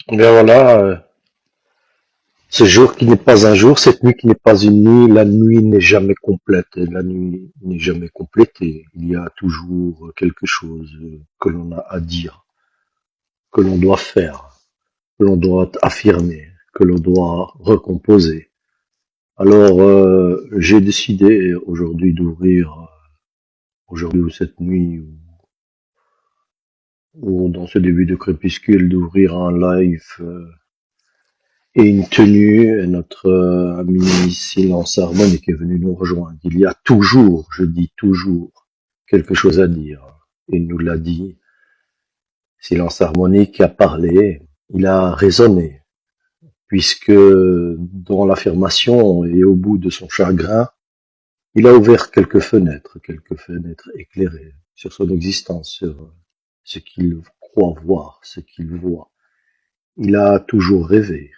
Eh bien voilà, ce jour qui n'est pas un jour, cette nuit qui n'est pas une nuit, la nuit n'est jamais complète, et la nuit n'est jamais complétée. Il y a toujours quelque chose que l'on a à dire, que l'on doit faire, que l'on doit affirmer, que l'on doit recomposer. Alors, j'ai décidé aujourd'hui d'ouvrir, aujourd'hui ou cette nuit, ou dans ce début de crépuscule, d'ouvrir un live et une tenue. Et notre ami Silence Harmonique est venu nous rejoindre. Il y a toujours, je dis toujours, quelque chose à dire. Il nous l'a dit. Silence Harmonique a parlé, il a raisonné, puisque dans l'affirmation et au bout de son chagrin, il a ouvert quelques fenêtres éclairées sur son existence, sur ce qu'il croit voir, ce qu'il voit. Il a toujours rêvé.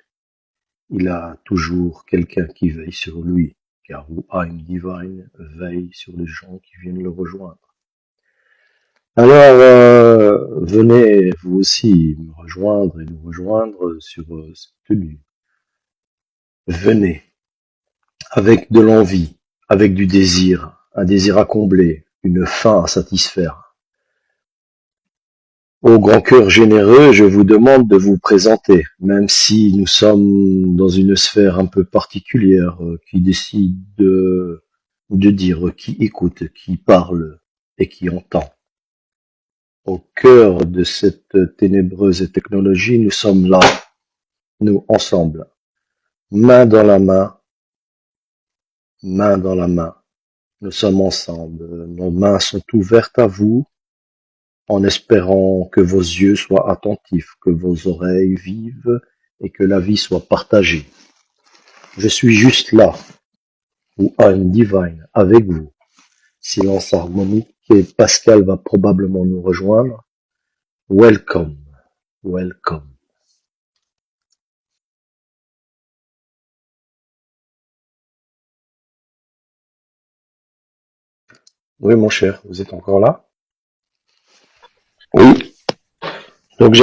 Il a toujours quelqu'un qui veille sur lui, car I'm Divine veille sur les gens qui viennent le rejoindre. Alors, venez vous aussi me rejoindre et nous rejoindre sur cette tenue. Venez, avec de l'envie, avec du désir, un désir à combler, une faim à satisfaire. Au grand cœur généreux, je vous demande de vous présenter, même si nous sommes dans une sphère un peu particulière qui décide de dire qui écoute, qui parle et qui entend. Au cœur de cette ténébreuse technologie, nous sommes là, nous ensemble, main dans la main, main dans la main. Nous sommes ensemble, nos mains sont ouvertes à vous, en espérant que vos yeux soient attentifs, que vos oreilles vivent et que la vie soit partagée. Je suis juste là, ou I'm Divine, avec vous. Silence harmonique et Pascal va probablement nous rejoindre. Welcome, welcome. Oui, mon cher, vous êtes encore là? Oui, Donc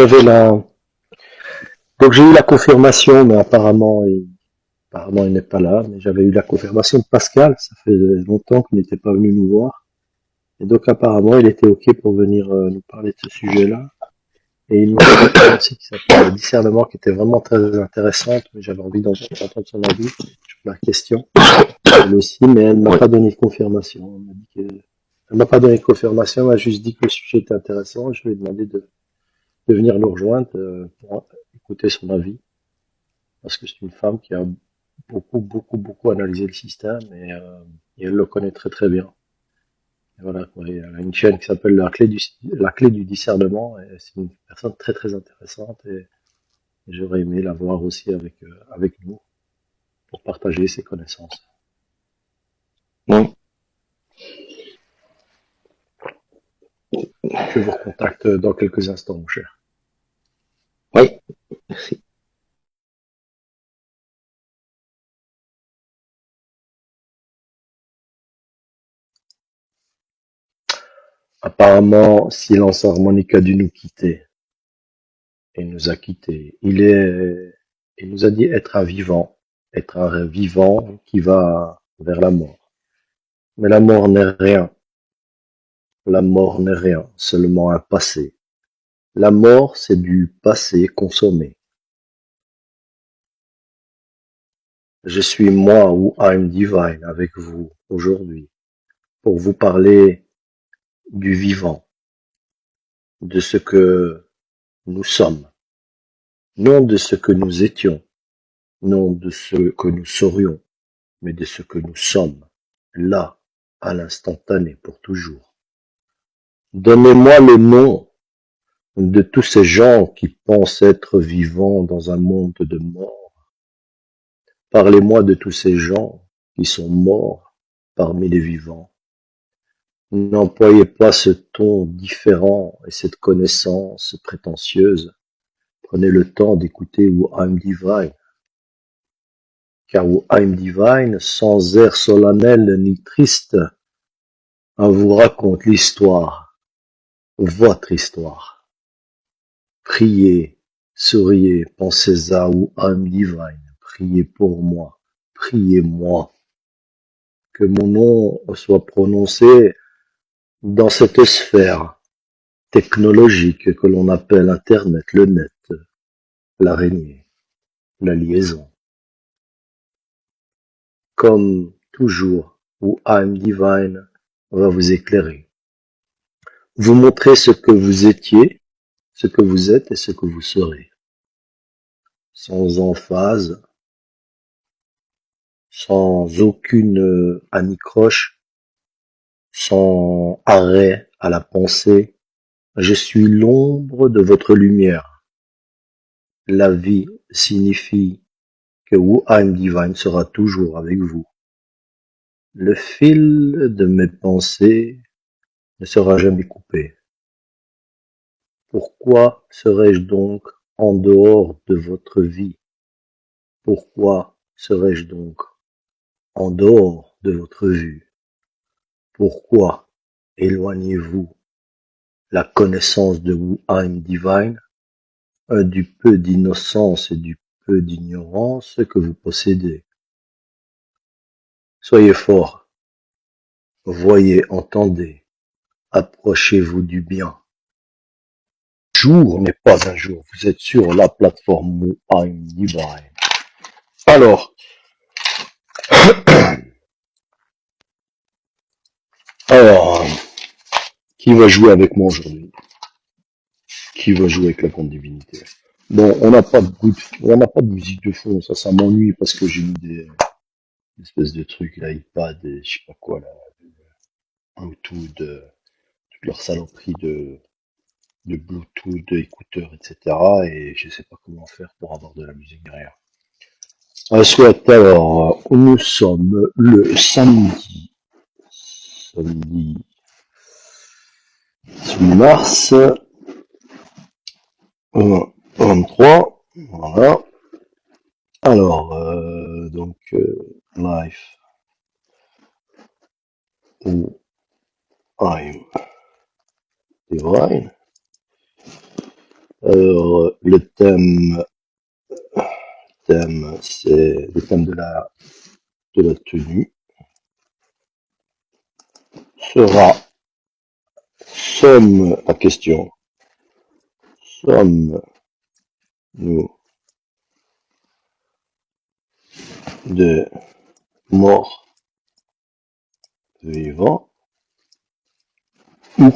donc j'ai eu la confirmation, mais apparemment il n'est pas là, mais j'avais eu la confirmation de Pascal, ça fait longtemps qu'il n'était pas venu nous voir. Et donc apparemment il était ok pour venir nous parler de ce sujet-là. Et il m'a dit une conférence qui s'appelle le discernement, qui était vraiment très intéressante, mais j'avais envie d'entendre son avis sur la question, elle aussi, mais elle m'a oui, pas donné de confirmation. Elle m'a pas donné de confirmation, elle m'a juste dit que le sujet était intéressant, je lui ai demandé de venir nous rejoindre pour écouter son avis, parce que c'est une femme qui a beaucoup analysé le système et elle le connaît très très bien. Et voilà, quoi. Et elle a une chaîne qui s'appelle la clé du discernement, et c'est une personne très très intéressante, et j'aurais aimé la voir aussi avec nous pour partager ses connaissances. oui, Je vous recontacte dans quelques instants, mon cher. oui, merci. Apparemment, Silence Harmonique a dû nous quitter, et nous a quittés. Il nous a dit être un vivant qui va vers la mort. Mais la mort n'est rien. La mort n'est rien, seulement un passé. La mort, c'est du passé consommé. Je suis moi ou I'm Divine avec vous aujourd'hui pour vous parler du vivant, de ce que nous sommes, non de ce que nous étions, non de ce que nous serions, mais de ce que nous sommes, là, à l'instantané, pour toujours. Donnez-moi le nom de tous ces gens qui pensent être vivants dans un monde de mort. Parlez-moi de tous ces gens qui sont morts parmi les vivants. N'employez pas ce ton différent et cette connaissance prétentieuse. Prenez le temps d'écouter Who I'm Divine. Car Who I'm Divine, sans air solennel ni triste, vous raconte l'histoire, votre histoire. Priez, Souriez, pensez à ou âme divine, priez pour moi, priez-moi, que mon nom soit prononcé dans cette sphère technologique que l'on appelle Internet, le net, l'araignée, la liaison. Comme toujours, où âme divine va vous éclairer, vous montrer ce que vous étiez, ce que vous êtes et ce que vous serez, sans emphase, sans aucune anicroche, sans arrêt à la pensée. Je suis l'ombre de votre lumière. La vie signifie que Wu-Âme Divine sera toujours avec vous. Le fil de mes pensées ne sera jamais coupé. Pourquoi serais-je donc en dehors de votre vie? Pourquoi serais-je donc en dehors de votre vue? Pourquoi éloignez-vous la connaissance de Wu-Âme Divine du peu d'innocence et du peu d'ignorance que vous possédez? Soyez forts, voyez, entendez, approchez-vous du bien. Jour n'est pas un jour, vous êtes sur la plateforme Wu-Âme Divine. Alors, alors, qui va jouer avec moi aujourd'hui? Qui va jouer avec la grande divinité? Bon, on n'a pas de bruit, on n'a pas de musique de fond, ça m'ennuie parce que j'ai mis des espèces de trucs, l'iPad et je sais pas quoi, là, Bluetooth, toute leur saloperie de Bluetooth, d'écouteurs, etc. Et je sais pas comment faire pour avoir de la musique derrière. Soit alors, nous sommes le samedi 8 mars 23, voilà. Alors, donc, life ou I'm divine. Alors, le thème, c'est le thème de la tenue sera la question, sommes-nous des morts vivants ou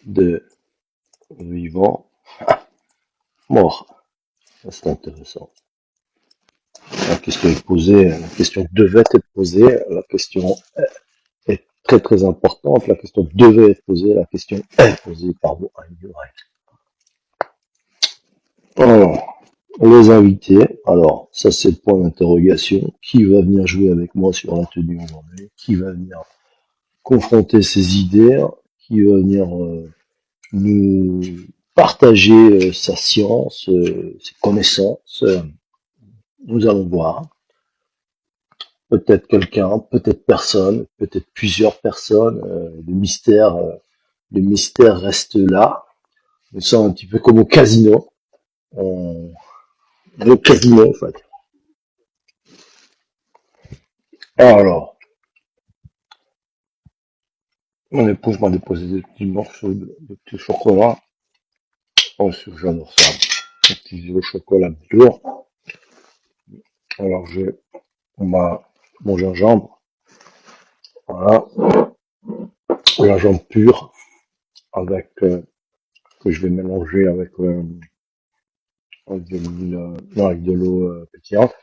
des vivants morts? Ça, c'est intéressant. La question est posée, la question devait être posée, la question est très très importante, la question devait être posée, la question est posée par vous. Alors, les invités, alors ça c'est le point d'interrogation, qui va venir jouer avec moi sur la tenue aujourd'hui, qui va venir confronter ses idées, qui va venir nous partager sa science, ses connaissances, nous allons voir. Peut-être quelqu'un, peut-être personne, peut-être plusieurs personnes. Le mystère reste là. Nous sommes un petit peu comme au casino. On est au casino en fait. Alors, mon épouse m'a déposé des petits morceaux de petits chocolat. Oh, j'adore ça. Des petits au chocolat dur. Alors j'ai mon gingembre. Voilà. Le gingembre pur avec que je vais mélanger avec de l'huile, non, avec de l'eau pétillante.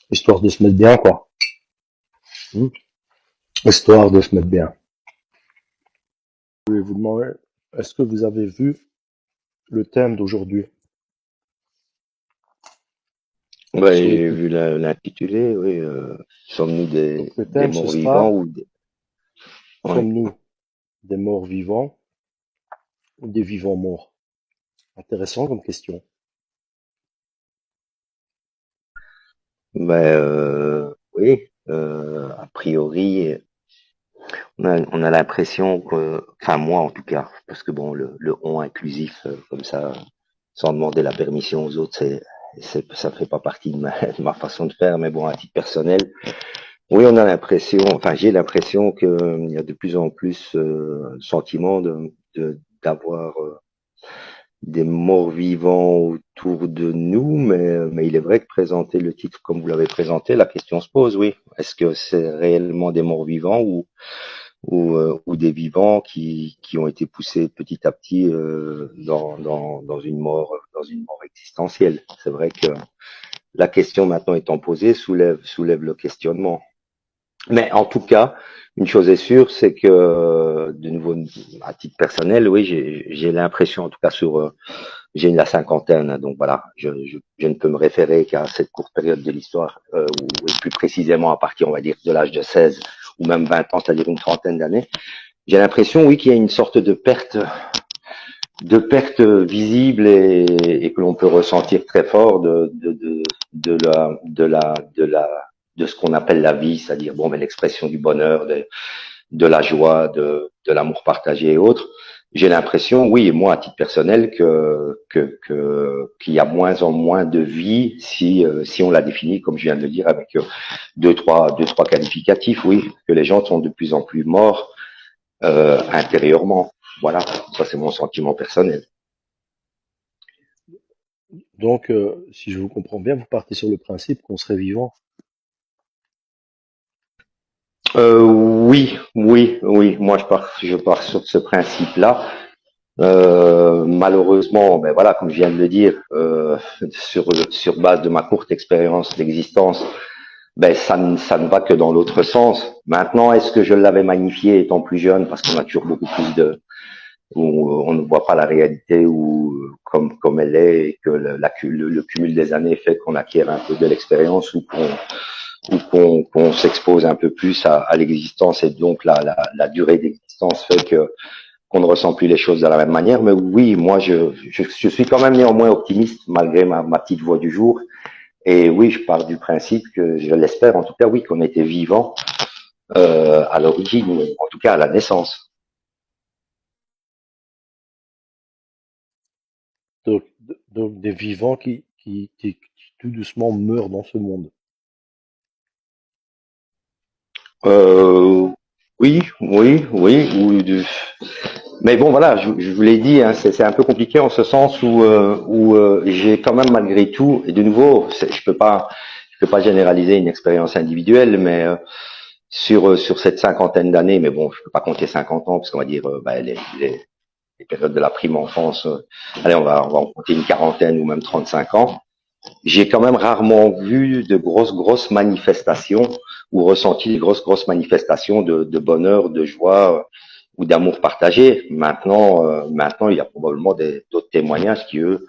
Histoire de se mettre bien, quoi. Hmm. Histoire de se mettre bien. Je voulais vous demander, est-ce que vous avez vu le thème d'aujourd'hui Ouais, sur le j'ai coup? vu l'intitulé, oui, sommes-nous Donc le des thème, ce morts vivants sera ou des... Ouais. sommes-nous des morts vivants ou des vivants morts? Intéressant comme question. Ben, oui, a priori, on on a l'impression que, enfin moi en tout cas, parce que bon, le on inclusif comme ça, sans demander la permission aux autres, ça fait pas partie de de ma façon de faire, mais bon, à titre personnel, oui, on a l'impression, enfin j'ai l'impression que il y a de plus en plus le sentiment d'avoir des morts vivants autour de nous, mais il est vrai que présenter le titre comme vous l'avez présenté, la question se pose, oui. Est-ce que c'est réellement des morts vivants ou des vivants qui ont été poussés petit à petit dans une mort existentielle? C'est vrai que la question maintenant étant posée soulève le questionnement. Mais en tout cas, une chose est sûre, c'est que, de nouveau, à titre personnel, oui, j'ai l'impression, en tout cas j'ai la cinquantaine, hein, donc voilà, je ne peux me référer qu'à cette courte période de l'histoire, ou plus précisément à partir, on va dire, de l'âge de 16 ou même 20 ans, c'est-à-dire une trentaine d'années. J'ai l'impression, oui, qu'il y a une sorte de perte visible et que l'on peut ressentir très fort de ce qu'on appelle la vie, c'est-à-dire bon, mais l'expression du bonheur, de la joie, de l'amour partagé et autres. J'ai l'impression, oui, et moi à titre personnel, qu'il y a moins en moins de vie si on la définit, comme je viens de le dire, avec deux trois qualificatifs, oui, que les gens sont de plus en plus morts intérieurement. Voilà, ça c'est mon sentiment personnel. Donc, si je vous comprends bien, vous partez sur le principe qu'on serait vivant. Oui, oui, oui. Moi, je pars sur ce principe-là. Malheureusement, ben voilà, comme je viens de le dire, sur base de ma courte expérience d'existence, ben ça ne va que dans l'autre sens. Maintenant, est-ce que je l'avais magnifié étant plus jeune, parce qu'on a toujours beaucoup plus où on ne voit pas la réalité ou comme elle est, et que le cumul des années fait qu'on acquiert un peu de l'expérience ou qu'on s'expose un peu plus à l'existence, et donc la durée d'existence fait que qu'on ne ressent plus les choses de la même manière. Mais oui, moi je suis quand même néanmoins optimiste malgré ma petite voix du jour. Et oui, je pars du principe que, je l'espère en tout cas, oui, qu'on était vivant à l'origine, ou en tout cas à la naissance. Donc des vivants qui tout doucement meurent dans ce monde. Euh, oui, oui, oui. Mais bon, voilà, je vous l'ai dit, hein, c'est un peu compliqué en ce sens où j'ai quand même malgré tout, et de nouveau, je peux pas généraliser une expérience individuelle, mais sur cette cinquantaine d'années, mais bon, je peux pas compter 50 ans parce qu'on va dire bah, les périodes de la prime enfance. Allez, on va en compter une quarantaine ou même 35 ans. J'ai quand même rarement vu de grosses manifestations ou ressenti de grosses manifestations de bonheur, de joie ou d'amour partagé. Maintenant, il y a probablement d'autres témoignages qui eux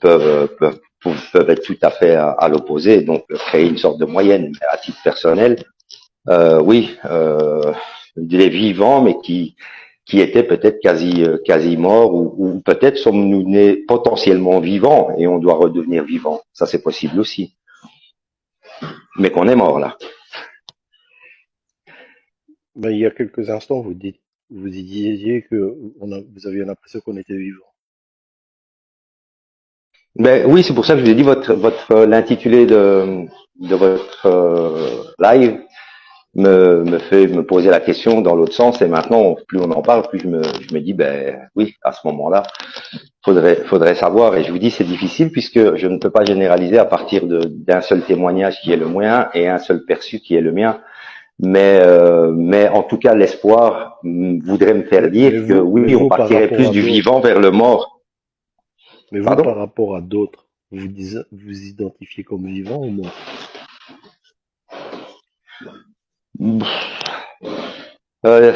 peuvent être tout à fait à l'opposé, donc créer une sorte de moyenne. Mais à titre personnel, oui, des vivants, mais qui étaient peut-être quasi morts, ou peut-être sommes-nous nés potentiellement vivants et on doit redevenir vivants. Ça, c'est possible aussi. Mais qu'on est mort là. Ben, il y a quelques instants, vous disiez que vous aviez l'impression qu'on était vivant. Ben oui, c'est pour ça que je vous ai dit l'intitulé de votre live me fait me poser la question dans l'autre sens, et maintenant plus on en parle, plus je me dis ben oui, à ce moment-là faudrait savoir. Et je vous dis, c'est difficile puisque je ne peux pas généraliser à partir d'un seul témoignage qui est le mien et un seul perçu qui est le mien. Mais en tout cas, l'espoir voudrait me faire dire que oui, on partirait plus du vivant vers le mort. Mais vous, Pardon? par rapport à d'autres, vous identifiez comme vivant ou mort? Euh,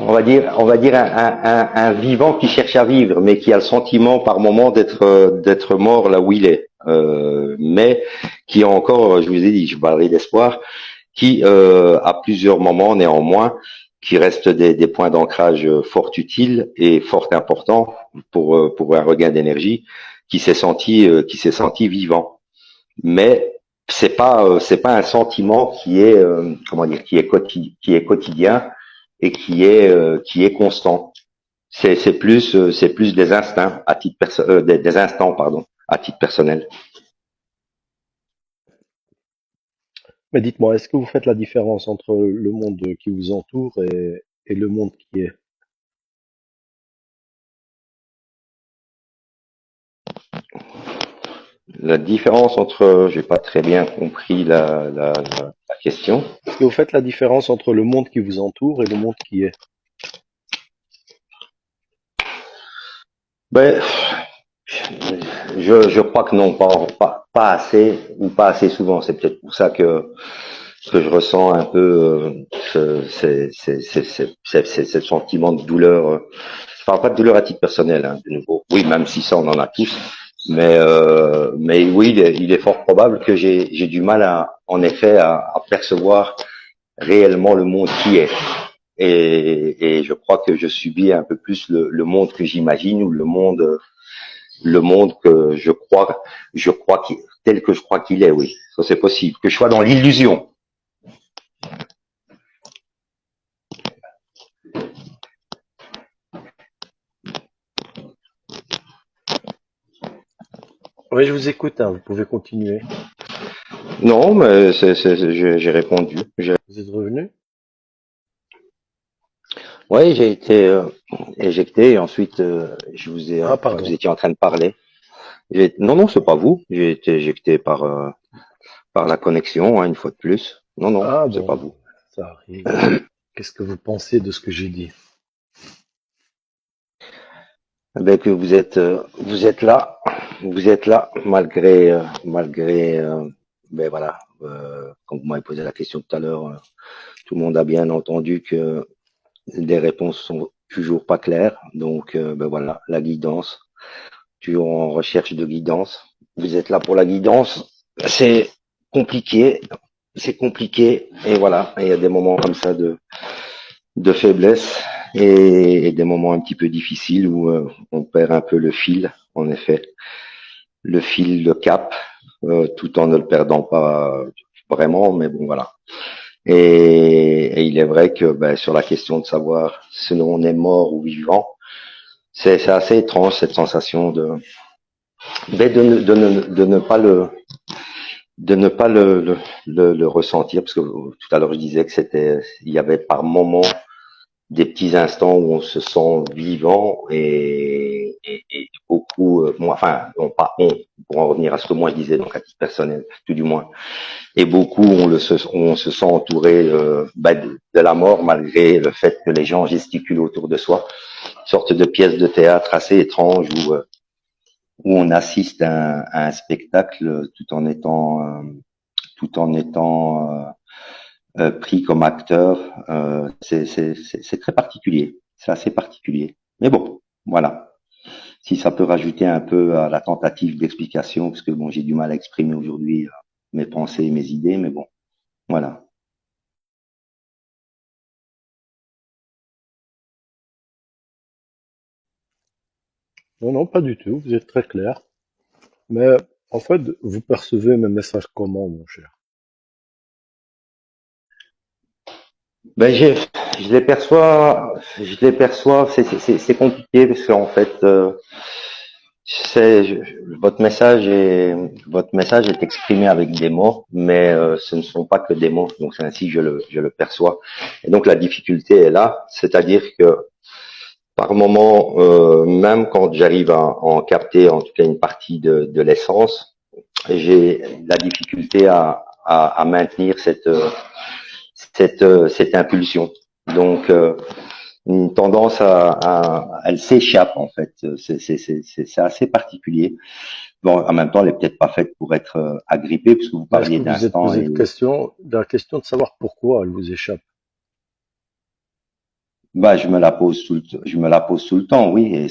on va dire un vivant qui cherche à vivre, mais qui a le sentiment par moment d'être mort là où il est. Mais qui a encore, je vous ai dit, je parlerai d'espoir, qui à plusieurs moments néanmoins, qui restent des points d'ancrage fort utiles et fort importants pour un regain d'énergie, qui s'est senti vivant. Mais c'est pas un sentiment qui est comment dire qui est quotidien, et qui est constant. C'est plus des instincts à titre des instants pardon à titre personnel. Mais dites-moi, est-ce que vous faites la différence entre le monde qui vous entoure et le monde qui est? La différence entre, j'ai pas très bien compris la question. Est-ce que vous faites la différence entre le monde qui vous entoure et le monde qui est? Ben, je crois que non, pas assez ou pas assez souvent. C'est peut-être pour ça que je ressens un peu ce sentiment de douleur. Je parle pas de douleur à titre personnel, hein, de nouveau. Oui, même si ça on en a tous. Mais oui, il est fort probable que j'ai du mal en effet, à percevoir réellement le monde qui est. Et je crois que je subis un peu plus le monde que j'imagine ou le monde que tel que je crois qu'il est. Oui, ça c'est possible. Que je sois dans l'illusion. Oui, je vous écoute, hein, vous pouvez continuer. Non, mais j'ai répondu. Vous êtes revenu? Oui, j'ai été éjecté et ensuite Ah, vous pardon. étiez en train de parler. Non, non, c'est pas vous. J'ai été éjecté par la connexion, hein, une fois de plus. Non, non, Ah c'est pas bon, vous. ça arrive. Qu'est-ce que vous pensez de ce que j'ai dit? Eh ben, que vous êtes là malgré ben voilà, quand vous m'avez posé la question tout à l'heure, tout le monde a bien entendu que les réponses sont toujours pas claires. Donc ben voilà, la guidance, toujours en recherche de guidance. Vous êtes là pour la guidance. C'est compliqué, c'est compliqué et voilà, il y a des moments comme ça de faiblesse et des moments un petit peu difficiles où on perd un peu le fil, en effet, le fil, le cap, tout en ne le perdant pas vraiment, mais bon voilà. Et il est vrai que ben, sur la question de savoir si on est mort ou vivant, c'est assez étrange cette sensation ben, de ne pas le ressentir, parce que tout à l'heure je disais que il y avait par moments des petits instants où on se sent vivant et beaucoup, moi, enfin, non pas on, pour en revenir à ce que moi je disais, donc à titre personnel, tout du moins, et beaucoup on se sent entouré de la mort malgré le fait que les gens gesticulent autour de soi, une sorte de pièce de théâtre assez étrange où on assiste à un spectacle tout en étant pris comme acteur, c'est très particulier. C'est assez particulier. Mais bon, voilà. Si ça peut rajouter un peu à la tentative d'explication, parce que bon, j'ai du mal à exprimer aujourd'hui mes pensées et mes idées, mais bon, voilà. Non, non, pas du tout, vous êtes très clair. Mais en fait, vous percevez mes messages comment, mon cher? Ben, je les perçois, c'est compliqué parce qu'en fait, votre message est exprimé avec des mots, mais ce ne sont pas que des mots. Donc c'est ainsi que je le perçois. Et donc la difficulté est là, c'est-à-dire que par moment, même quand j'arrive à en capter en tout cas une partie de l'essence, j'ai la difficulté à maintenir cette impulsion. Donc une tendance elle s'échappe en fait. C'est assez particulier. Bon, en même temps, elle est peut-être pas faite pour être agrippée, puisque vous Mais est-ce que parliez vous vous êtes d'instant posé et de la question de savoir pourquoi elle vous échappe? bah je me la pose tout le temps, oui,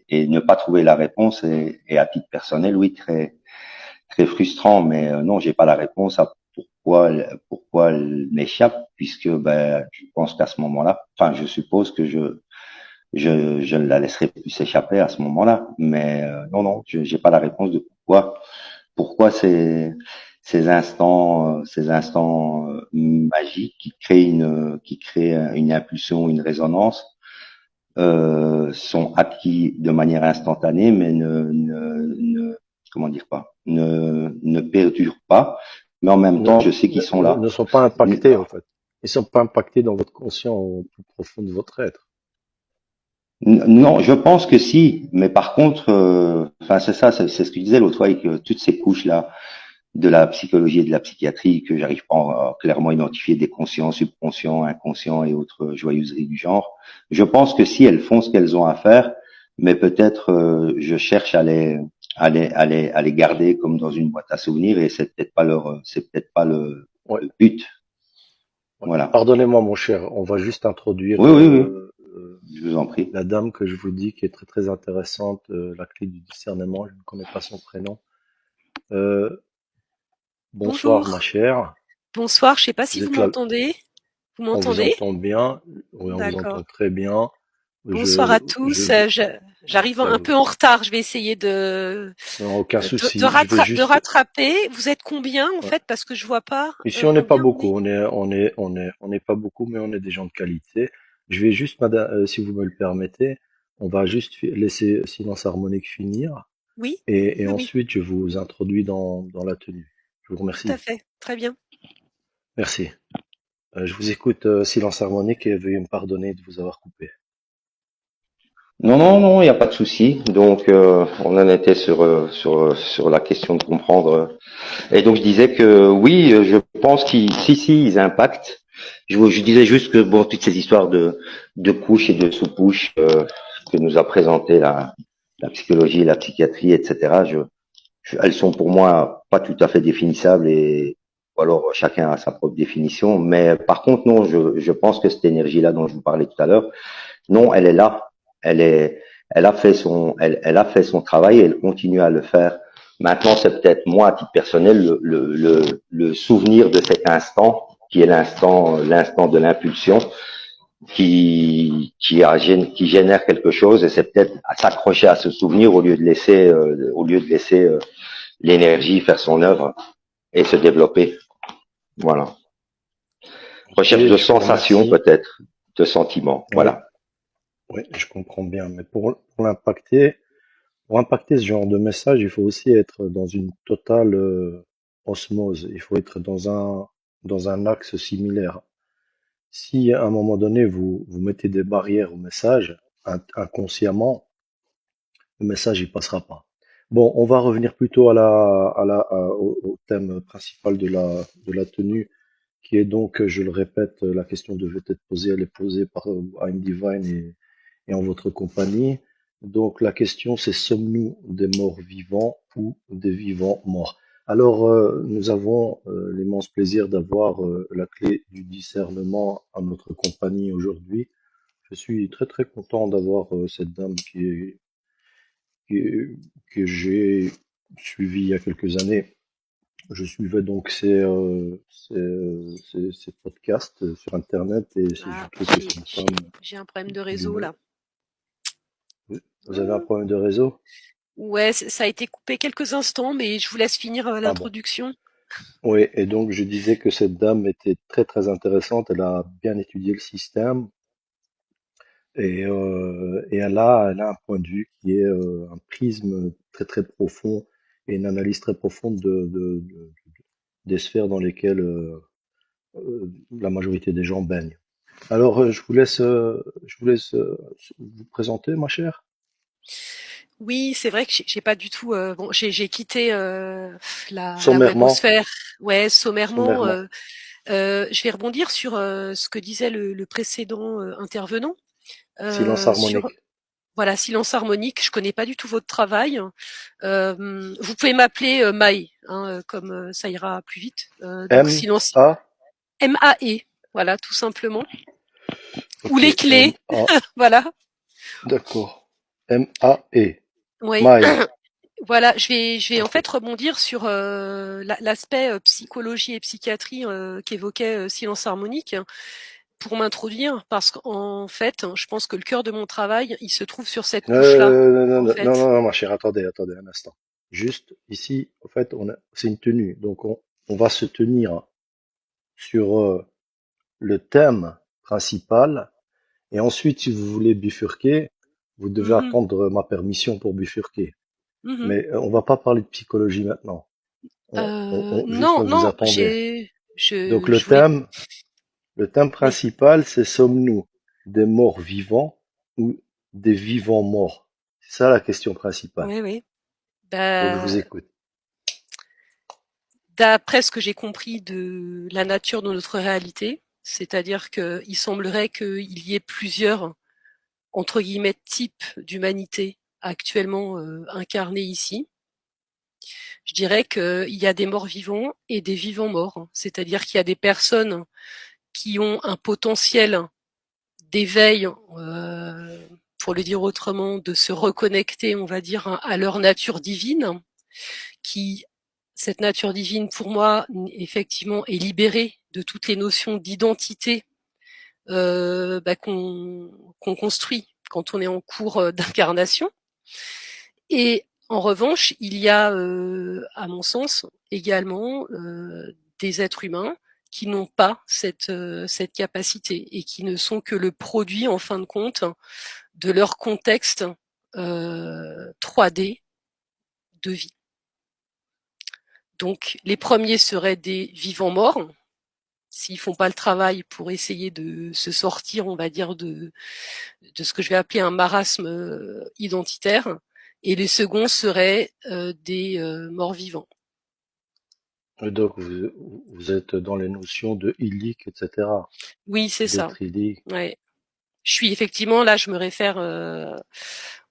et ne pas trouver la réponse et à titre personnel, oui, très frustrant, mais non, j'ai pas la réponse à pourquoi elle m'échappe, puisque ben je pense qu'à ce moment-là, enfin je suppose que je ne la laisserai plus s'échapper à ce moment-là, mais non non, j'ai pas la réponse de pourquoi ces instants magiques qui créent une impulsion, une résonance, sont acquis de manière instantanée, mais comment dire pas, ne perdurent pas. Mais en même ne, temps, je sais qu'ils sont là. ne sont pas impactés, en fait. Ils sont pas impactés dans votre conscient au plus profond de votre être. Non, je pense que si, mais par contre, enfin c'est ça, c'est ce que je disais l'autre fois, avec toutes ces couches là de la psychologie et de la psychiatrie que j'arrive pas à clairement identifier, des conscients, subconscients, inconscients et autres joyeuseries du genre. Je pense que si elles font ce qu'elles ont à faire, mais peut-être je cherche à les garder comme dans une boîte à souvenirs et c'est peut-être pas Ouais, le but. ouais. Voilà. Pardonnez-moi, mon cher, on va juste introduire Oui, oui, oui. Je vous en prie. la dame que je vous dis qui est très très intéressante, la clé du discernement. Je ne connais pas son prénom. Euh, bonsoir, ma Bonjour, chère. bonsoir, je sais pas si Vous vous êtes là, m'entendez. Vous on vous m'entendez? entend bien. Oui, on vous D'accord. entend très bien. Bonsoir à tous. J'arrive Bah, un peu en retard. Je vais essayer non, aucun de, souci. Je vais de juste. rattraper. Vous êtes combien en Ouais. fait? Parce que je vois pas Ici, on n'est pas combien on beaucoup. est. On n'est pas beaucoup, mais on est des gens de qualité. Je vais juste, madame, si vous me le permettez, on va juste laisser Silence Harmonique finir, Oui, et oui, oui, ensuite je vous introduis dans la tenue. Je vous tout à remercie. fait. Très bien. Merci. Je vous écoute, Silence Harmonique, et veuillez me pardonner de vous avoir coupé. Non, non, non, il n'y a pas de souci. Donc, on en était sur la question de comprendre. Et donc, je disais que oui, je pense si, ils impactent. Je disais juste que bon, toutes ces histoires de couches et de sous-couches que nous a présenté la psychologie, la psychiatrie, etc. Elles sont pour moi pas tout à fait définissables et ou alors chacun a sa propre définition. Mais par contre, non, je pense que cette énergie-là dont je vous parlais tout à l'heure, non, elle est là. Elle est, elle a fait son travail et elle continue à le faire. Maintenant, c'est peut-être moi, à titre personnel, le souvenir de cet instant, qui est l'instant de l'impulsion, qui génère quelque chose, et c'est peut-être à s'accrocher à ce souvenir au lieu de laisser l'énergie faire son œuvre et se développer. Voilà. Ok, Recherche de je vous sensations, remercie. peut-être, de sentiments. Oui, Voilà. oui, je comprends bien. Mais pour impacter ce genre de message, il faut aussi être dans une totale osmose. Il faut être dans un axe similaire. Si à un moment donné vous mettez des barrières au message, inconsciemment, le message il passera pas. Bon, on va revenir plutôt au thème principal de la tenue, qui est donc, je le répète, la question devait être posée, elle est posée par I'm Divine et en votre compagnie. Donc la question c'est, sommes-nous des morts vivants ou des vivants morts? Alors nous avons l'immense plaisir d'avoir la clé du discernement à notre compagnie aujourd'hui. Je suis très très content d'avoir cette dame qui- que j'ai suivie il y a quelques années. Je suivais donc ses podcasts sur Internet, et je Ah, trouve que c'est une femme j'ai un problème de réseau d'une... là. Vous avez un Ah. problème de réseau? Ouais, ça a été coupé quelques instants, mais je vous laisse finir Ah bon. l'introduction. Oui, et donc je disais que cette dame était très très intéressante. Elle a bien étudié le système, et elle a un point de vue qui est un prisme très très profond et une analyse très profonde des sphères dans lesquelles la majorité des gens baignent. Alors je vous laisse vous présenter, ma chère. Oui, c'est vrai que j'ai pas du tout. Bon, j'ai quitté la Sommairement, webosphère. Ouais, sommairement. sommairement, Je vais rebondir sur ce que disait le précédent intervenant silence sur harmonique. voilà silence harmonique. Je connais pas du tout votre travail. Vous pouvez m'appeler Maë, hein, comme ça ira plus vite. Donc M silence A, MAE, voilà tout simplement. Ou ok, les M clés, A, voilà. d'accord. M A E, Oui. Maï. Voilà, je vais en Ok. fait rebondir sur l'aspect psychologie et psychiatrie qu'évoquait Silence Harmonique pour m'introduire, parce qu'en fait, je pense que le cœur de mon travail, il se trouve sur cette couche-là, Non, en non, non, fait. non, non, ma chère, attendez, attendez un instant. Juste ici, en fait, c'est une tenue, donc on va se tenir sur le thème principal, et ensuite, si vous voulez bifurquer, vous devez Mhm, attendre ma permission pour bifurquer. mhm. Mais on va pas parler de psychologie maintenant. Juste, Non, on vous non, attendait. Donc je voulais. le thème Oui, principal, c'est sommes-nous des morts vivants ou des vivants morts? C'est ça la question principale. oui, oui. Donc je vous Bah, écoute. d'après ce que j'ai compris de la nature de notre réalité, c'est-à-dire qu'il semblerait qu'il y ait plusieurs, entre guillemets, types d'humanité actuellement incarnés ici. Je dirais qu'il y a des morts vivants et des vivants morts, c'est-à-dire qu'il y a des personnes qui ont un potentiel d'éveil, pour le dire autrement, de se reconnecter, on va dire, à leur nature divine, qui, cette nature divine, pour moi, effectivement, est libérée de toutes les notions d'identité qu'on construit quand on est en cours d'incarnation. Et en revanche, il y a, à mon sens, également des êtres humains qui n'ont pas cette capacité et qui ne sont que le produit, en fin de compte, de leur contexte 3D de vie. Donc, les premiers seraient des vivants morts, s'ils font pas le travail pour essayer de se sortir, on va dire, de ce que je vais appeler un marasme identitaire. Et les seconds seraient des morts vivants. Et donc vous êtes dans les notions de illique, etc. Oui, c'est ça. D'être illique. Ouais. Je suis effectivement, là, je me réfère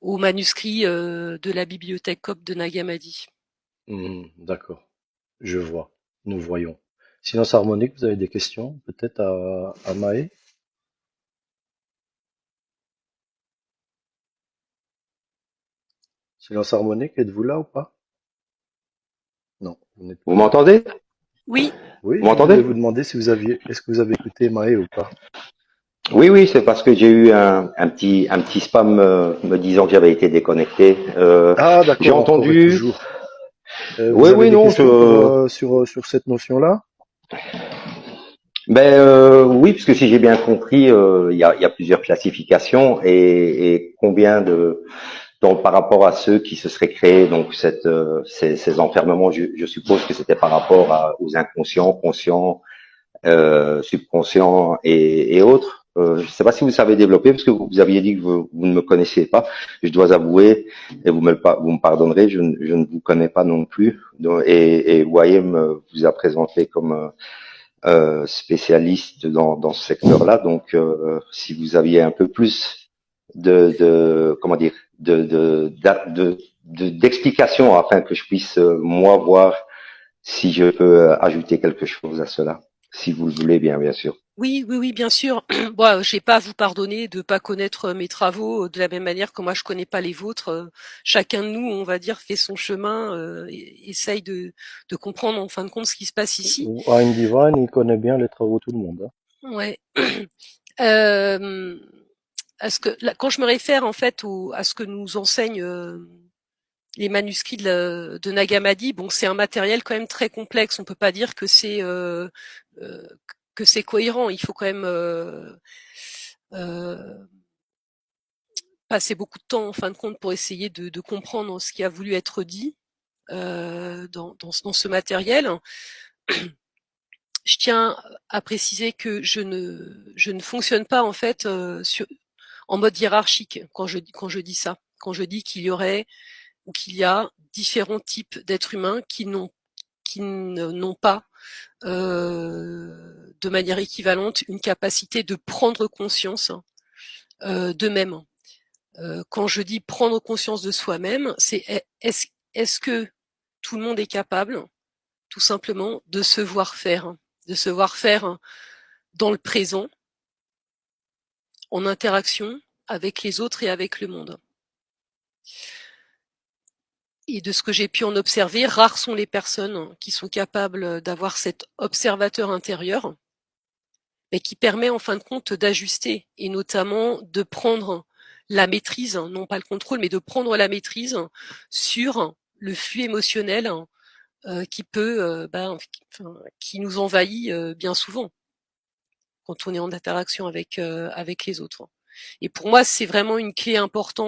au manuscrit de la bibliothèque copte de Nag Hammadi. D'accord, je vois. Nous voyons. Silence harmonique, vous avez des questions peut-être à Maë? Silence harmonique, êtes-vous là ou pas? Non, vous n'êtes Vous pas là. m'entendez? Oui, Oui, Vous je voulais m'entendez? vous demander si est-ce que vous avez écouté Maë ou pas? Oui, oui, c'est parce que j'ai eu un petit spam me disant que j'avais été déconnecté. Ah, J'ai d'accord, encore et entendu. toujours. Vous Oui, avez oui, des non, questions je. sur cette notion-là? Ben oui, parce que si j'ai bien compris, il y a plusieurs classifications et combien de donc par rapport à ceux qui se seraient créés donc ces enfermements, je suppose que c'était par rapport aux inconscients, conscients, subconscients et autres. Je ne sais pas si vous savez développer parce que vous aviez dit que vous ne me connaissiez pas. Je dois avouer et vous me pardonnerez, je ne vous connais pas non plus. Et Wayem vous a présenté comme spécialiste dans ce secteur-là. Donc, si vous aviez un peu plus comment dire d'explications afin que je puisse moi voir si je peux ajouter quelque chose à cela, si vous le voulez bien, bien sûr. oui, oui, oui, bien sûr. Bon, j'ai pas à vous pardonner de pas connaître mes travaux de la même manière que moi je connais pas les vôtres. Chacun de nous, on va dire, fait son chemin, essaye de comprendre en fin de compte ce qui se passe ici. Wine Divine, il connaît bien les travaux de tout le monde, hein. Ouais. Euh, quand je me réfère en fait à ce que nous enseignent les manuscrits de Nag Hammadi, bon, c'est un matériel quand même très complexe. On peut pas dire euh, que c'est cohérent. Il faut quand même euh, passer beaucoup de temps en fin de compte pour essayer de comprendre ce qui a voulu être dit dans ce matériel. Je tiens à préciser que je ne fonctionne pas en fait en mode hiérarchique quand je dis ça. Quand je dis qu'il y aurait ou qu'il y a différents types d'êtres humains qui n'ont pas de manière équivalente une capacité de prendre conscience d'eux-mêmes. Quand je dis prendre conscience de soi-même, c'est est-ce que tout le monde est capable, tout simplement, de se voir faire dans le présent, en interaction avec les autres et avec le monde. Et de ce que j'ai pu en observer, rares sont les personnes qui sont capables d'avoir cet observateur intérieur, mais qui permet en fin de compte d'ajuster et notamment de prendre la maîtrise, non pas le contrôle, mais de prendre la maîtrise sur le flux émotionnel qui nous envahit bien souvent quand on est en interaction avec les autres. Et pour moi, c'est vraiment une clé importante